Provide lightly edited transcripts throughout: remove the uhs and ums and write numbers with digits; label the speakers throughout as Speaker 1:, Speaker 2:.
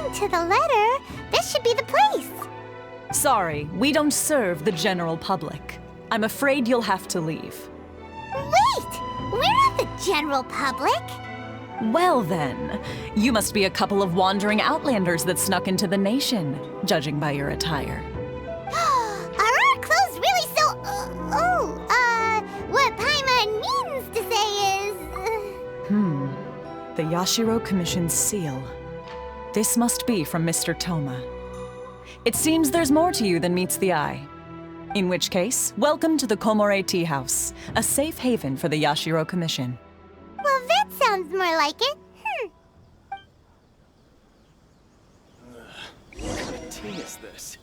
Speaker 1: According to the letter, this should be the place.
Speaker 2: Sorry, we don't serve the general public. I'm afraid you'll have to leave.
Speaker 1: Wait! We're not the general public.
Speaker 2: Well then, you must be a couple of wandering outlanders that snuck into the nation, judging by your attire.
Speaker 1: Are our clothes really so... what Paimon means to say is...
Speaker 2: The Yashiro Commission's seal. This must be from Mr. Toma. It seems there's more to you than meets the eye. In which case, welcome to the Komore Tea House, a safe haven for the Yashiro Commission.
Speaker 1: Well, that sounds more like it.
Speaker 3: What kind of tea is this?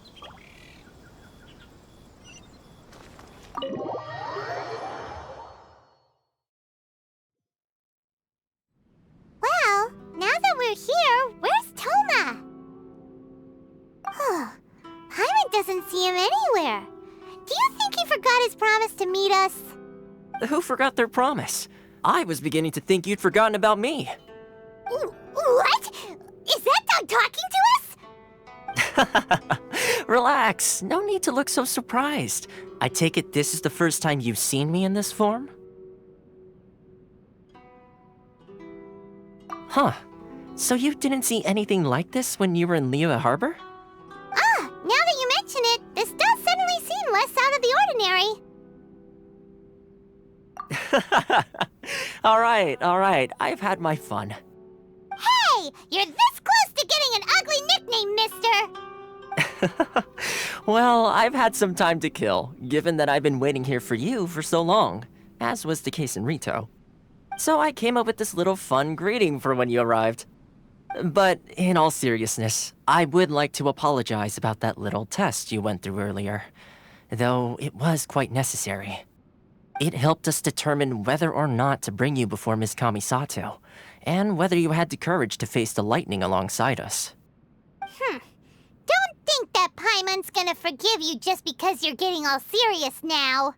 Speaker 1: Well, now that we're here, where's Toma? Paimon doesn't see him anywhere. Do you think he forgot his promise to meet us?
Speaker 4: Who forgot their promise? I was beginning to think you'd forgotten about me.
Speaker 1: What? Is that dog talking to us?
Speaker 4: Relax, no need to look so surprised. I take it this is the first time you've seen me in this form? Huh. So you didn't see anything like this when you were in Liyue Harbor?
Speaker 1: Now that you mention it, this does suddenly seem less out of the ordinary.
Speaker 4: Alright, I've had my fun.
Speaker 1: Hey! You're this close to getting an ugly nickname, mister!
Speaker 4: Well, I've had some time to kill, given that I've been waiting here for you for so long, as was the case in Rito. So I came up with this little fun greeting for when you arrived. But in all seriousness, I would like to apologize about that little test you went through earlier, though it was quite necessary. It helped us determine whether or not to bring you before Ms. Kamisato, and whether you had the courage to face the lightning alongside us.
Speaker 1: Don't think that Paimon's gonna forgive you just because you're getting all serious now.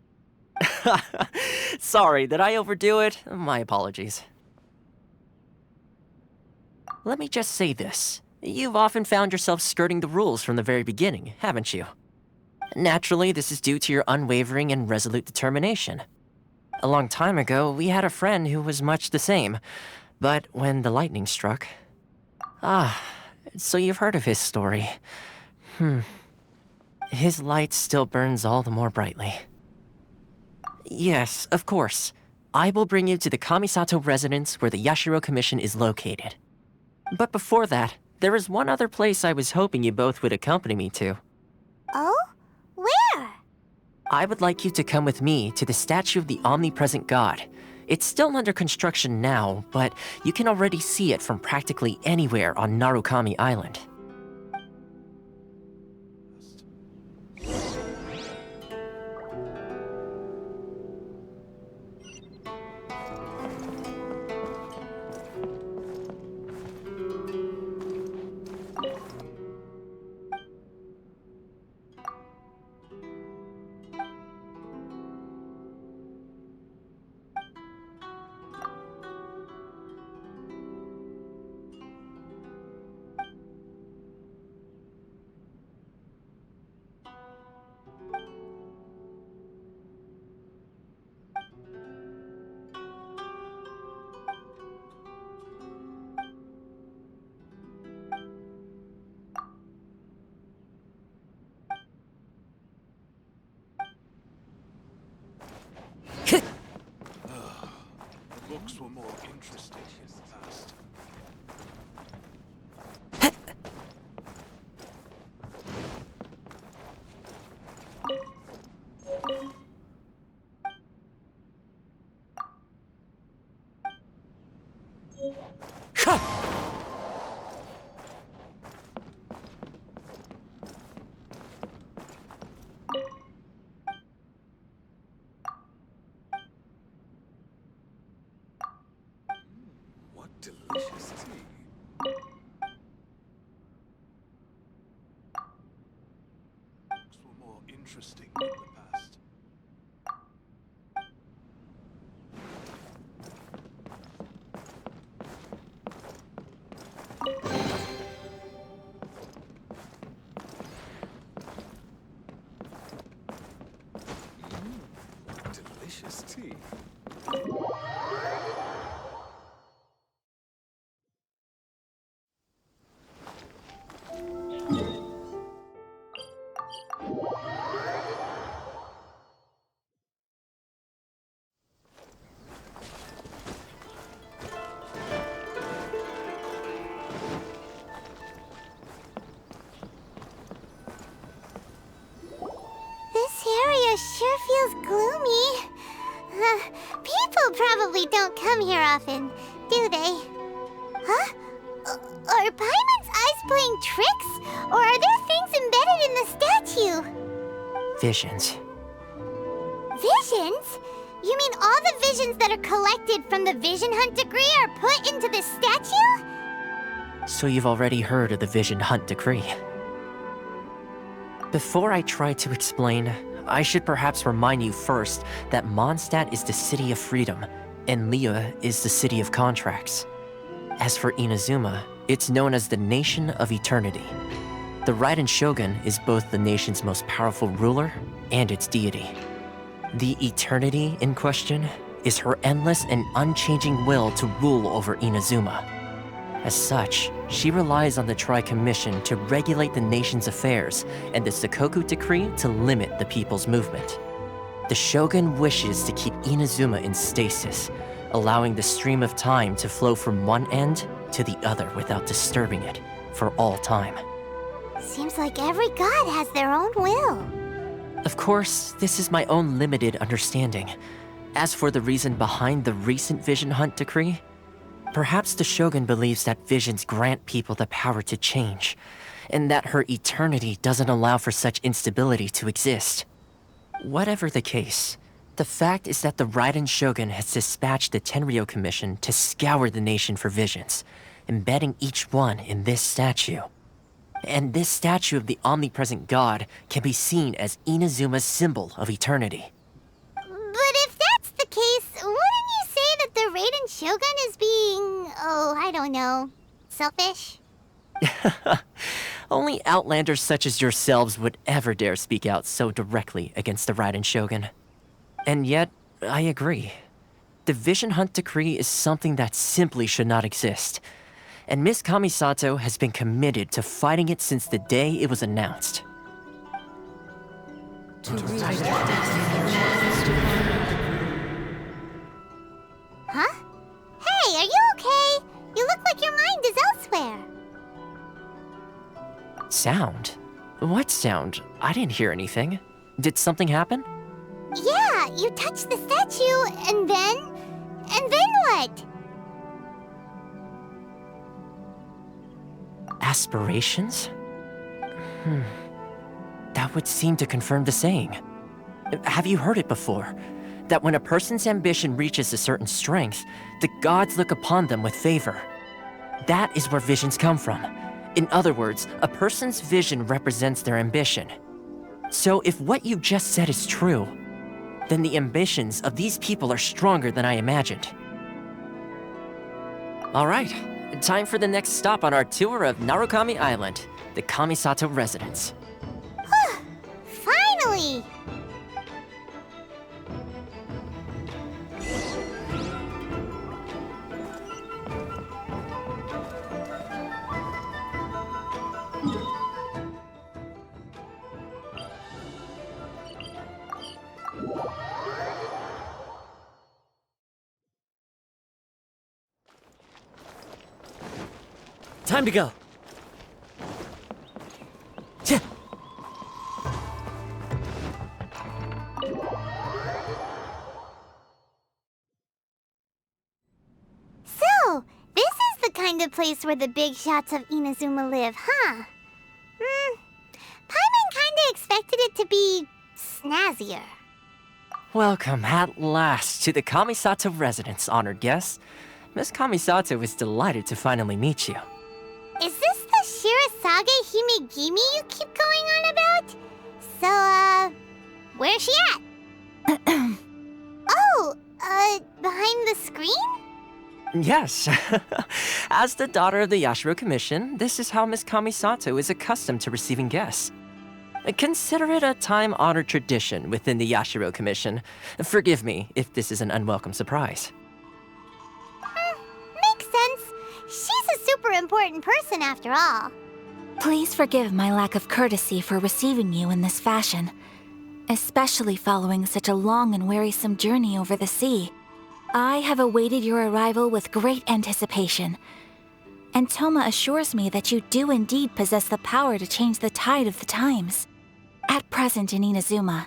Speaker 4: Sorry, did I overdo it? My apologies. Let me just say this. You've often found yourself skirting the rules from the very beginning, haven't you? Naturally, this is due to your unwavering and resolute determination. A long time ago, we had a friend who was much the same, but when the lightning struck... so you've heard of his story. His light still burns all the more brightly. Yes, of course. I will bring you to the Kamisato residence where the Yashiro Commission is located. But before that, there is one other place I was hoping you both would accompany me to.
Speaker 1: Oh? Where?
Speaker 4: I would like you to come with me to the statue of the omnipresent god. It's still under construction now, but you can already see it from practically anywhere on Narukami Island.
Speaker 3: Books were more interesting in the past. What delicious tea. Books were more interesting in the past.
Speaker 1: don't come here often, do they? Huh? Are Paimon's eyes playing tricks? Or are there things embedded in the statue?
Speaker 4: Visions.
Speaker 1: Visions? You mean all the visions that are collected from the Vision Hunt Decree are put into the statue?
Speaker 4: So you've already heard of the Vision Hunt Decree. Before I try to explain, I should perhaps remind you first that Mondstadt is the city of freedom, and Liyue is the city of contracts. As for Inazuma, it's known as the Nation of Eternity. The Raiden Shogun is both the nation's most powerful ruler and its deity. The Eternity in question is her endless and unchanging will to rule over Inazuma. As such, she relies on the Tri-Commission to regulate the nation's affairs and the Sakoku Decree to limit the people's movement. The Shogun wishes to keep Inazuma in stasis, allowing the stream of time to flow from one end to the other without disturbing it for all time.
Speaker 1: Seems like every god has their own will.
Speaker 4: Of course, this is my own limited understanding. As for the reason behind the recent Vision Hunt Decree, perhaps the Shogun believes that visions grant people the power to change, and that her eternity doesn't allow for such instability to exist. Whatever the case, the fact is that the Raiden Shogun has dispatched the Tenryou Commission to scour the nation for visions, embedding each one in this statue. And this statue of the omnipresent god can be seen as Inazuma's symbol of eternity.
Speaker 1: But if that's the case, wouldn't you say that the Raiden Shogun is being, I don't know, selfish?
Speaker 4: Only outlanders such as yourselves would ever dare speak out so directly against the Raiden Shogun. And yet, I agree. The Vision Hunt Decree is something that simply should not exist. And Miss Kamisato has been committed to fighting it since the day it was announced.
Speaker 1: Huh? Hey, are you okay? You look like your mind is elsewhere.
Speaker 4: Sound? What sound? I didn't hear anything. Did something happen?
Speaker 1: Yeah, you touched the statue, and then what?
Speaker 4: Aspirations? That would seem to confirm the saying. Have you heard it before? That when a person's ambition reaches a certain strength, the gods look upon them with favor. That is where visions come from. In other words, a person's vision represents their ambition. So if what you just said is true, then the ambitions of these people are stronger than I imagined. All right, time for the next stop on our tour of Narukami Island, the Kamisato residence.
Speaker 1: Finally!
Speaker 5: Time to go.
Speaker 1: So, this is the kind of place where the big shots of Inazuma live, huh? Paimon kinda expected it to be snazzier.
Speaker 4: Welcome at last to the Kamisato residence, honored guests. Miss Kamisato is delighted to finally meet you.
Speaker 1: Is this the Shirazage Himegimi you keep going on about? So, where's she at? Behind the screen?
Speaker 4: Yes. As the daughter of the Yashiro Commission, this is how Miss Kamisato is accustomed to receiving guests. Consider it a time-honored tradition within the Yashiro Commission. Forgive me if this is an unwelcome surprise.
Speaker 1: Makes sense. She's a super important person after all.
Speaker 6: Please forgive my lack of courtesy for receiving you in this fashion, especially following such a long and wearisome journey over the sea. I have awaited your arrival with great anticipation, and Toma assures me that you do indeed possess the power to change the tide of the times. At present in Inazuma,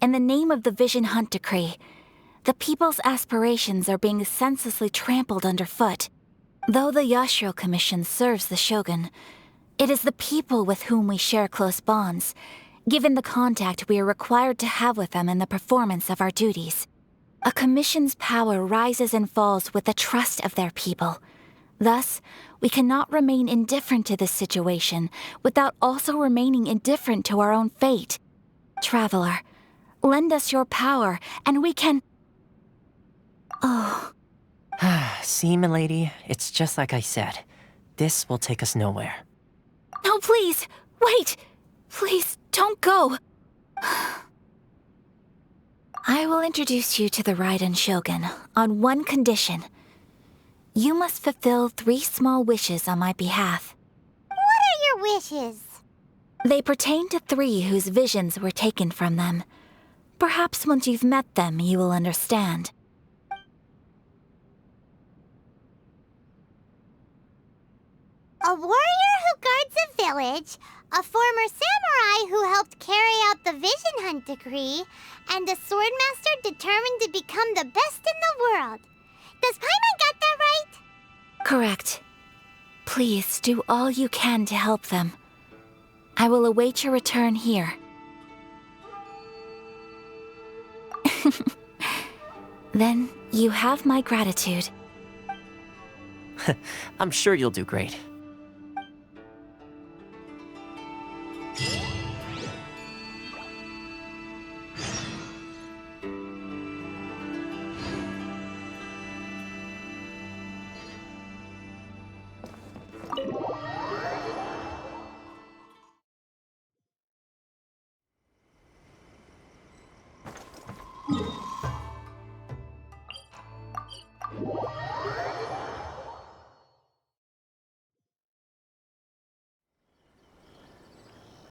Speaker 6: in the name of the Vision Hunt Decree, the people's aspirations are being senselessly trampled underfoot. Though the Yashiro Commission serves the Shogun, it is the people with whom we share close bonds, given the contact we are required to have with them in the performance of our duties. A commission's power rises and falls with the trust of their people. Thus, we cannot remain indifferent to this situation without also remaining indifferent to our own fate. Traveler, lend us your power, and we can... Oh...
Speaker 4: See, milady, it's just like I said. This will take us nowhere.
Speaker 6: No, please! Wait! Please, don't go! I will introduce you to the Raiden Shogun on one condition. You must fulfill 3 small wishes on my behalf.
Speaker 1: What are your wishes?
Speaker 6: They pertain to 3 whose visions were taken from them. Perhaps once you've met them, you will understand.
Speaker 1: A warrior who guards a village, a former samurai who helped carry out the Vision Hunt decree, and a swordmaster determined to become the best in the world. Does Paimon got that right?
Speaker 6: Correct. Please do all you can to help them. I will await your return here. Then you have my gratitude.
Speaker 4: I'm sure you'll do great.